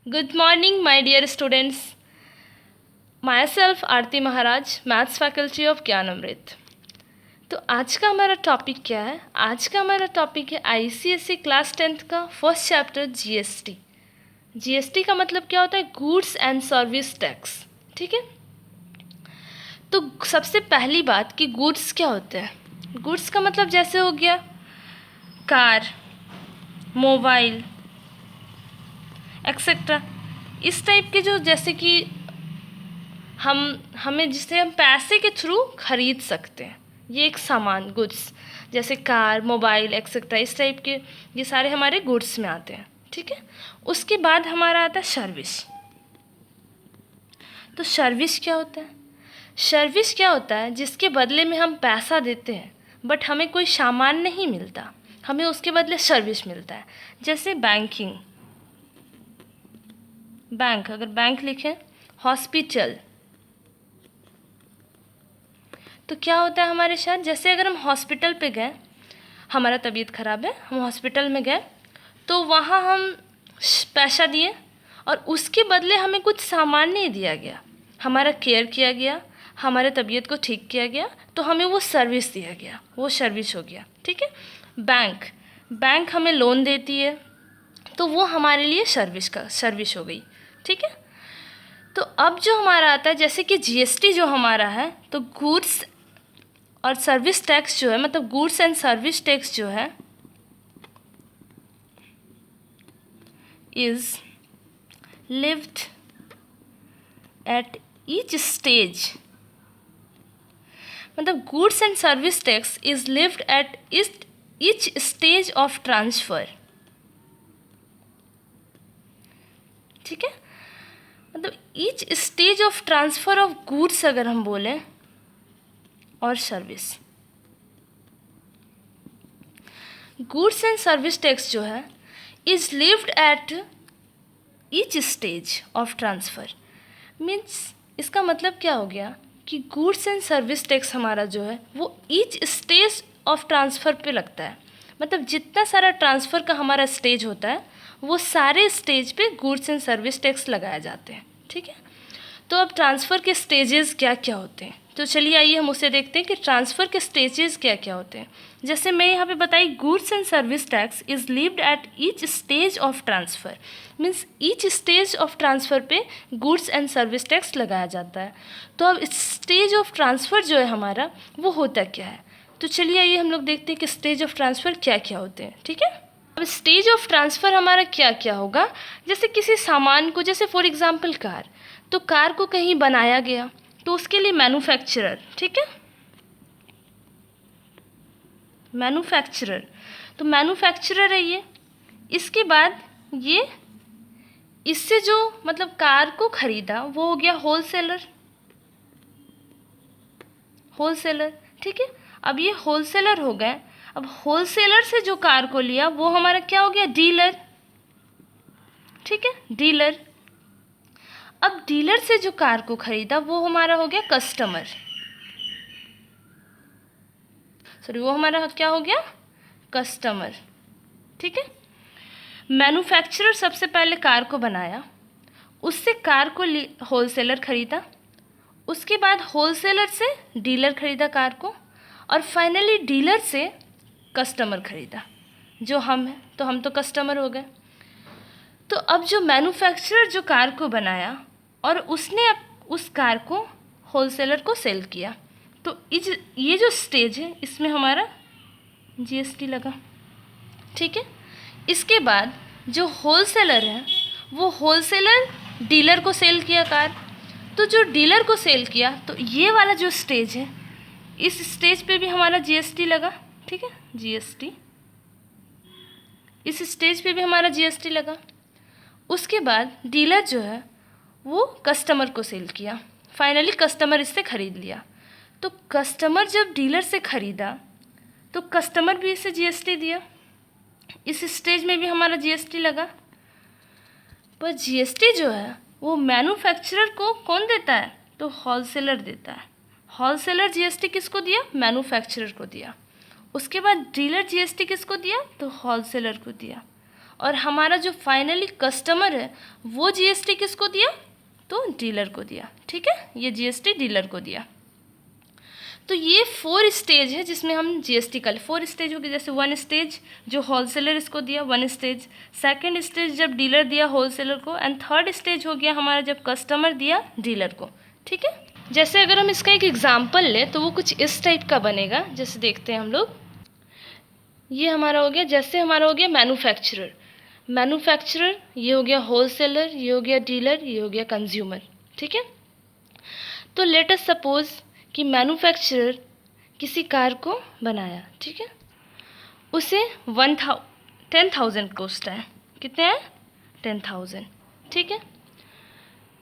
Good morning, my dear students. Myself, Aarti Maharaj, Maths Faculty of ज्ञान अमृत। तो आज का हमारा टॉपिक क्या है? आज का हमारा टॉपिक है आईसीएसई क्लास 10th का फर्स्ट चैप्टर जीएसटी। जीएसटी का मतलब क्या होता है? Goods and service tax. ठीक है। तो सबसे पहली बात कि गुड्स क्या होते हैं। गुड्स का मतलब जैसे हो गया कार, मोबाइल एक्सेट्रा, इस टाइप के जो जैसे कि हमें जिसे हम पैसे के थ्रू खरीद सकते हैं, ये एक सामान गुड्स, जैसे कार, मोबाइल एक्सेट्रा, इस टाइप के ये सारे हमारे गुड्स में आते हैं। ठीक है। उसके बाद हमारा आता है सर्विस। तो सर्विस क्या होता है? सर्विस क्या होता है? जिसके बदले में हम पैसा देते हैं बट हमें कोई सामान नहीं मिलता, हमें उसके बदले सर्विस मिलता है। जैसे बैंकिंग, बैंक, अगर बैंक लिखें, हॉस्पिटल, तो क्या होता है हमारे साथ? जैसे अगर हम हॉस्पिटल पे गए, हमारा तबीयत ख़राब है, हम हॉस्पिटल में गए, तो वहाँ हम पैसा दिए और उसके बदले हमें कुछ सामान नहीं दिया गया, हमारा केयर किया गया, हमारे तबीयत को ठीक किया गया, तो हमें वो सर्विस दिया गया, वो सर्विस हो गया। ठीक है। बैंक, बैंक हमें लोन देती है, तो वो हमारे लिए सर्विस हो गई। ठीक है। तो अब जो हमारा आता है, जैसे कि जीएसटी जो हमारा है, तो गुड्स और सर्विस टैक्स जो है, मतलब गुड्स एंड सर्विस टैक्स जो है is levied at each stage, मतलब goods and service tax is levied at each stage of transfer. ठीक है। मतलब each stage of transfer of goods अगर हम बोलें और service, goods and service tax जो है is levied at each stage of transfer. Means इसका मतलब क्या हो गया कि गुड्स एंड सर्विस टैक्स हमारा जो है वो ईच स्टेज ऑफ ट्रांसफ़र पे लगता है। मतलब जितना सारा ट्रांसफ़र का हमारा स्टेज होता है, वो सारे स्टेज पे गुड्स एंड सर्विस टैक्स लगाए जाते हैं। ठीक है। तो अब ट्रांसफ़र के स्टेजेस क्या क्या होते हैं, तो चलिए आइए हम उसे देखते हैं कि ट्रांसफ़र के स्टेजेस क्या क्या होते हैं। जैसे मैं यहाँ पे बताई, goods and service tax is lived at each stage of transfer. Means each stage of transfer पे गुड्स एंड सर्विस टैक्स लगाया जाता है। तो अब स्टेज ऑफ ट्रांसफ़र जो है हमारा, वो होता क्या है? तो चलिए आइए हम लोग देखते हैं कि स्टेज ऑफ ट्रांसफ़र क्या क्या होते हैं। ठीक है। अब स्टेज ऑफ ट्रांसफ़र हमारा क्या क्या होगा? जैसे किसी सामान को, जैसे फॉर एग्जांपल कार, तो कार को कहीं बनाया गया, तो उसके लिए मैन्युफैक्चरर, ठीक है, मैन्युफैक्चरर, तो मैन्युफैक्चरर है ये। इसके बाद ये इससे जो मतलब कार को खरीदा, वो हो गया होलसेलर, होलसेलर। ठीक है। अब ये होलसेलर हो गए। अब होलसेलर से जो कार को लिया, वो हमारा क्या हो गया? डीलर। ठीक है, डीलर। अब डीलर से जो कार को खरीदा, वो हमारा हो गया कस्टमर। सॉरी, वो हमारा क्या हो गया? कस्टमर। ठीक है। मैन्युफैक्चरर सबसे पहले कार को बनाया, उससे कार को होलसेलर खरीदा, उसके बाद होलसेलर से डीलर खरीदा कार को, और फाइनली डीलर से कस्टमर खरीदा, जो हम हैं, तो हम तो कस्टमर हो गए। तो अब जो मैन्युफैक्चरर जो कार को बनाया और उसने उस कार को होलसेलर को सेल किया, तो ये जो स्टेज है, इसमें हमारा जीएसटी लगा। ठीक है। इसके बाद जो होलसेलर है, वो होलसेलर डीलर को सेल किया कार, तो जो डीलर को सेल किया, तो ये वाला जो स्टेज है, इस स्टेज पे भी हमारा जीएसटी लगा। ठीक है, जीएसटी, इस स्टेज पे भी हमारा जीएसटी लगा। उसके बाद डीलर जो है वो कस्टमर को सेल किया, फाइनली कस्टमर इससे ख़रीद लिया, तो कस्टमर जब डीलर से ख़रीदा, तो कस्टमर भी इसे जीएसटी दिया, इस स्टेज में भी हमारा जीएसटी लगा। पर जीएसटी जो है वो मैन्युफैक्चरर को कौन देता है? तो होलसेलर देता है। होलसेलर जीएसटी किसको दिया? मैन्युफैक्चरर को दिया। उसके बाद डीलर जीएसटी किसको दिया? तो होलसेलर को दिया। और हमारा जो फाइनली कस्टमर है वो जीएसटी किसको दिया, तो डीलर को दिया। ठीक है, ये जीएसटी डीलर को दिया। तो ये 4 स्टेज है जिसमें हम जीएसटी का 4 स्टेज होगी। जैसे 1 स्टेज जो होलसेलर इसको दिया, 1 स्टेज, 2nd स्टेज जब डीलर दिया होलसेलर को, एंड 3rd स्टेज हो गया हमारा जब कस्टमर दिया डीलर को। ठीक है, जैसे अगर हम इसका एक एग्जाम्पल लें तो वो कुछ इस टाइप का बनेगा। जैसे देखते हैं हम लोग, ये हमारा हो गया, जैसे हमारा हो गया मैन्युफैक्चरर, ये हो गया होलसेलर, ये हो गया डीलर, ये हो गया कंज्यूमर। ठीक है, तो लेट अस सपोज कि मैन्युफैक्चरर किसी कार को बनाया। ठीक है, उसे 10,000 कॉस्ट है। कितने हैं, 10,000। ठीक है,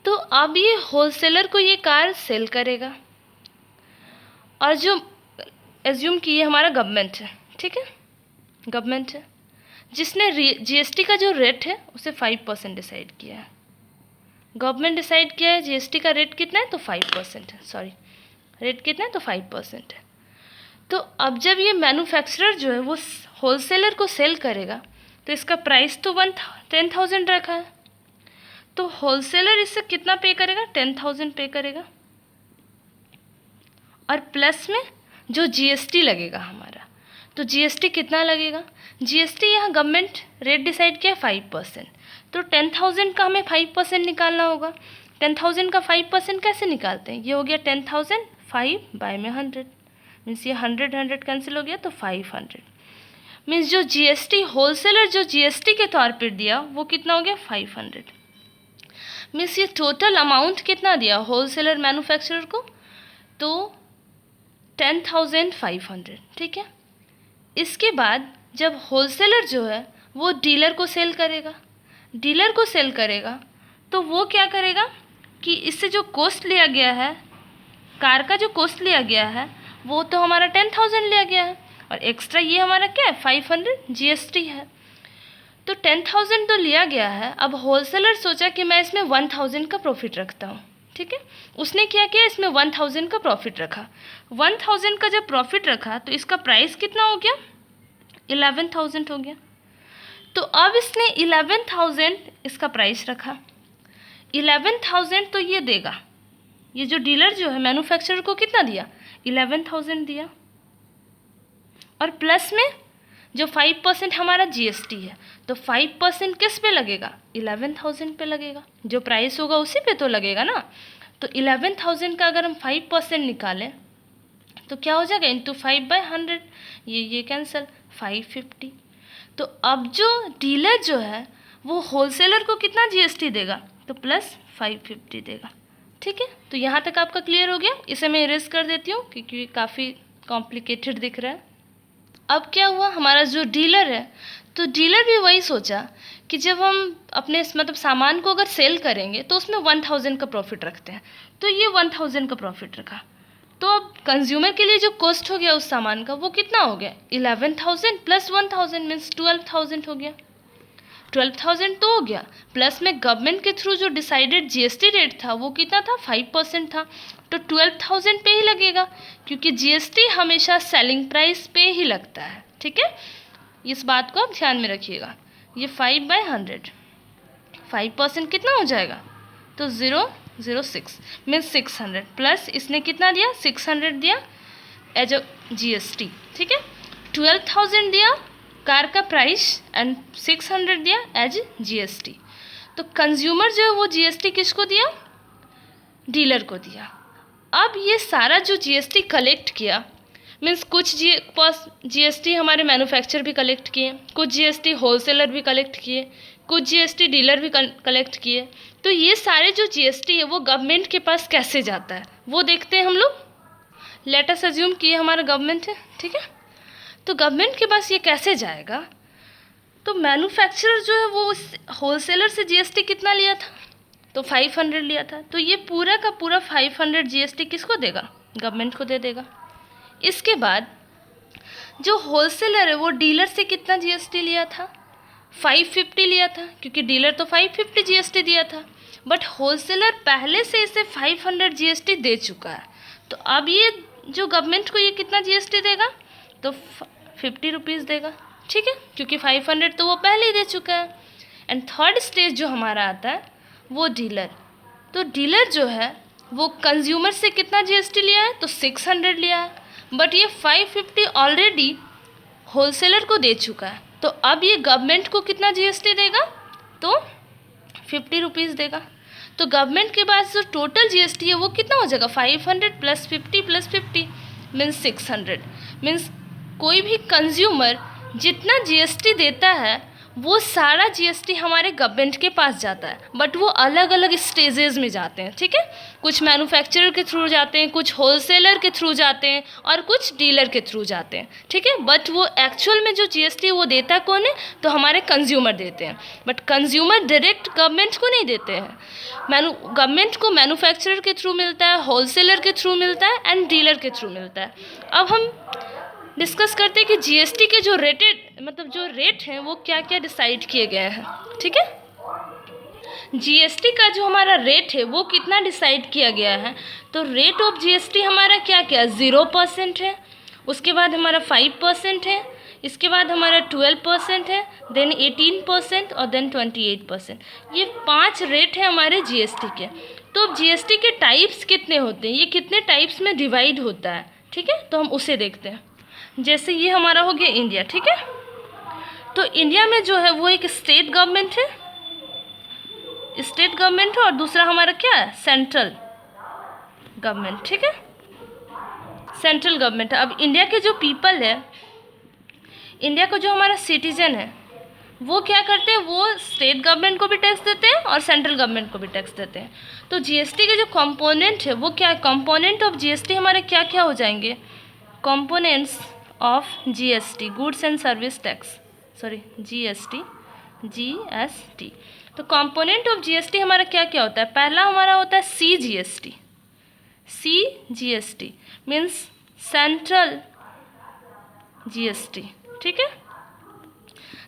तो अब ये होलसेलर को ये कार सेल करेगा, और जो एज्यूम की ये हमारा गवर्नमेंट है। ठीक है, गवर्नमेंट है जिसने जीएसटी का जो रेट है उसे 5% डिसाइड किया है। गवर्नमेंट डिसाइड किया है जीएसटी का रेट कितना है, तो 5% है। सॉरी, रेट कितना है, तो 5% है। तो अब जब ये मैन्युफैक्चरर जो है वो होलसेलर को सेल करेगा तो इसका प्राइस तो 10,000 रखा है, तो होलसेलर इससे कितना पे करेगा, 10,000 पे करेगा, और प्लस में जो जीएसटी लगेगा हमारा, तो जीएसटी कितना लगेगा, जीएसटी यहाँ गवर्नमेंट रेट डिसाइड किया 5%, तो 10,000 का हमें 5% निकालना होगा। 10,000 का 5% कैसे निकालते हैं, ये हो गया 10,000 5 बाय में 100, मीन्स ये 100 कैंसिल हो गया, तो 500 मीन्स जो जीएसटी होलसेलर जो जीएसटी के तौर पर दिया वो कितना हो गया, 500। मीन्स ये टोटल अमाउंट कितना दिया होलसेलर मैन्युफैक्चरर को, तो 10,500। ठीक है, इसके बाद जब होलसेलर जो है वो डीलर को सेल करेगा, तो वो क्या करेगा कि इससे जो कॉस्ट लिया गया है, कार का जो कॉस्ट लिया गया है वो तो हमारा 10,000 लिया गया है, और एक्स्ट्रा ये हमारा क्या है, 500 जीएसटी है। तो 10,000 तो लिया गया है, अब होलसेलर सोचा कि मैं इसमें 1,000 का प्रॉफिट रखता हूँ। ठीक है, उसने क्या किया, इसमें 1,000 का प्रॉफिट रखा। 1,000 का जब प्रॉफिट रखा तो इसका प्राइस कितना हो गया, 11,000 हो गया। तो अब इसने 11,000 इसका प्राइस रखा, 11,000 तो ये देगा, ये जो डीलर जो है मैन्युफैक्चरर को कितना दिया, 11,000 दिया, और प्लस में जो 5% हमारा जीएसटी है, तो 5% किस पे लगेगा, 11,000 पे लगेगा, जो प्राइस होगा उसी पे तो लगेगा ना। तो 11,000 का अगर हम 5% निकालें तो क्या हो जाएगा, इंटू 5/100, ये कैंसिल, 550। तो अब जो डीलर जो है वो होलसेलर को कितना जीएसटी देगा, तो प्लस 550 देगा। ठीक है, तो यहाँ तक आपका क्लियर हो गया। इसे मैं इरेज कर देती हूँ क्योंकि काफ़ी कॉम्प्लिकेटेड दिख रहा है। अब क्या हुआ, हमारा जो डीलर है, तो डीलर भी वही सोचा कि जब हम अपने मतलब सामान को अगर सेल करेंगे तो उसमें 1,000 का प्रॉफिट रखते हैं, तो ये 1,000 का प्रॉफिट रखा। तो अब कंज्यूमर के लिए जो कॉस्ट हो गया उस सामान का वो कितना हो गया, 11,000 प्लस 1,000 मीन्स 12,000 हो गया। 12,000 तो हो गया, प्लस में गवर्नमेंट के थ्रू जो डिसाइडेड जीएसटी रेट था वो कितना था, 5% था, तो 12,000 पे ही लगेगा क्योंकि जीएसटी हमेशा सेलिंग प्राइस पे ही लगता है। ठीक है, इस बात को आप ध्यान में रखिएगा। ये 5/100, 5% कितना हो जाएगा, तो 006 मीन्स 600, प्लस इसने कितना दिया, 600 दिया एज अ जीएसटी। ठीक है, 12,000 दिया कार का प्राइस एंड 600 दिया एज जीएसटी। तो कंज्यूमर जो है वो जीएसटी किसको दिया, डीलर को दिया। अब ये सारा जो जीएसटी कलेक्ट किया, मीन्स कुछ जीएसटी हमारे मैन्युफैक्चर भी कलेक्ट किए, कुछ जीएसटी होलसेलर भी कलेक्ट किए, कुछ जीएसटी डीलर भी कलेक्ट किए। तो ये सारे जो जीएसटी है वो गवर्नमेंट के पास कैसे जाता है वो देखते हैं हम लोग। लेट अस अज्यूम कि ये हमारा गवर्नमेंट है। ठीक है, तो गवर्नमेंट के पास ये कैसे जाएगा, तो मैन्युफैक्चरर जो है वो उस होलसेलर से जीएसटी कितना लिया था, तो 500 लिया था, तो ये पूरा का पूरा 500 जीएसटी किसको देगा, गवर्नमेंट को दे देगा। इसके बाद जो होलसेलर है वो डीलर से कितना जीएसटी लिया था, 550 लिया था, क्योंकि डीलर तो 550 जीएसटी दिया था, बट होलसेलर पहले से इसे 500 जीएसटी दे चुका है। तो अब ये जो गवर्नमेंट को ये कितना जीएसटी देगा, तो 50 रुपीज़ देगा। ठीक है, क्योंकि 500 तो वो पहले ही दे चुका है। एंड थर्ड स्टेज जो हमारा आता है वो डीलर। तो डीलर जो है वो कंज्यूमर से कितना जीएसटी लिया है, तो 600 लिया है, बट ये 550 ऑलरेडी होलसेलर को दे चुका है। तो अब ये गवर्नमेंट को कितना जीएसटी देगा, तो 50 रुपीज़ देगा। तो गवर्नमेंट के पास जो टोटल जीएसटी है वो कितना हो जाएगा, 500 + 50 + 50 मीन्स 600। मीन्स कोई भी कंज्यूमर जितना जीएसटी देता है वो सारा जीएसटी हमारे गवर्नमेंट के पास जाता है, बट वो अलग अलग स्टेजेस में जाते हैं। ठीक है, कुछ मैन्युफैक्चरर के थ्रू जाते हैं, कुछ होलसेलर के थ्रू जाते हैं और कुछ डीलर के थ्रू जाते हैं। ठीक है, बट वो एक्चुअल में जो जीएसटी वो देता कौन है, तो हमारे कंज्यूमर देते हैं। बट कंज्यूमर डायरेक्ट गवर्नमेंट को नहीं देते हैं, गवर्नमेंट को मैन्युफैक्चरर के थ्रू मिलता है, होलसेलर के थ्रू मिलता है एंड डीलर के थ्रू मिलता है। अब हम डिस्कस करते हैं कि जीएसटी के जो रेट हैं वो क्या क्या डिसाइड किए गए हैं। ठीक है, जीएसटी का जो हमारा रेट है वो कितना डिसाइड किया गया है, तो रेट ऑफ जीएसटी हमारा क्या क्या 0% है, उसके बाद हमारा 5% है, इसके बाद हमारा 12% है, देन 18% और देन 28%। ये 5 रेट हैं हमारे जीएसटी के। तो अब जीएसटी के टाइप्स कितने होते हैं, ये कितने टाइप्स में डिवाइड होता है। ठीक है, तो हम उसे देखते हैं। जैसे ये हमारा हो गया इंडिया। ठीक है, तो इंडिया में जो है वो एक स्टेट गवर्नमेंट है, और दूसरा हमारा क्या है, सेंट्रल गवर्नमेंट। ठीक है, सेंट्रल गवर्नमेंट। अब इंडिया के जो पीपल है, इंडिया का जो हमारा सिटीजन है, वो क्या करते हैं, वो स्टेट गवर्नमेंट को भी टैक्स देते हैं और सेंट्रल गवर्नमेंट को भी टैक्स देते हैं। तो जीएसटी के जो कंपोनेंट है वो क्या, कंपोनेंट ऑफ जीएसटी हमारे क्या क्या हो जाएंगे, components of GST, goods and service tax, GST. तो कंपोनेंट ऑफ जीएसटी हमारा क्या क्या होता है, पहला हमारा होता है सीजीएसटी मीन्स सेंट्रल जीएसटी। ठीक है,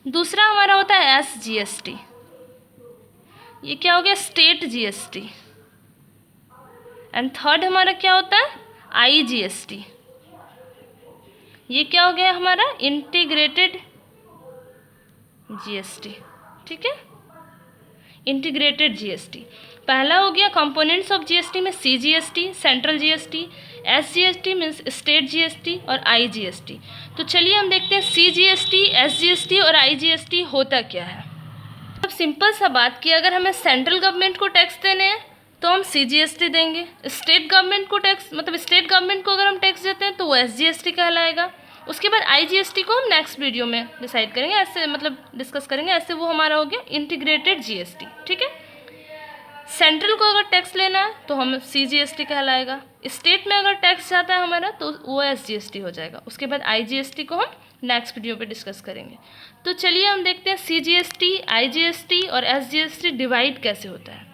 दूसरा हमारा होता है एसजीएसटी, ये क्या हो गया, स्टेट जीएसटी। एंड थर्ड हमारा क्या होता है, आईजीएसटी, ये क्या हो गया हमारा, इंटीग्रेटेड जीएसटी। ठीक है, इंटीग्रेटेड जीएसटी। पहला हो गया कंपोनेंट्स ऑफ जीएसटी में CGST, central GST, SGST means state GST और आईजीएसटी। तो चलिए हम देखते हैं सीजीएसटी, एसजीएसटी और आईजीएसटी होता क्या है। अब सिंपल सा बात कि अगर हमें सेंट्रल गवर्नमेंट को टैक्स देने हैं तो हम सीजीएसटी देंगे, स्टेट गवर्नमेंट को टैक्स स्टेट गवर्नमेंट को अगर हम टैक्स देते हैं तो वो एसजीएसटी कहलाएगा। उसके बाद आईजीएसटी को हम नेक्स्ट वीडियो में डिसाइड करेंगे, ऐसे डिस्कस करेंगे। ऐसे वो हमारा हो गया इंटीग्रेटेड जीएसटी। ठीक है, सेंट्रल को अगर टैक्स लेना है तो हम सीजीएसटी कहलाएगा, स्टेट में अगर टैक्स जाता है हमारा तो वो एसजीएसटी हो जाएगा। उसके बाद आईजीएसटी को हम नेक्स्ट वीडियो पे डिस्कस करेंगे। तो चलिए हम देखते हैं सीजीएसटी, आईजीएसटी और एसजीएसटी डिवाइड कैसे होता है।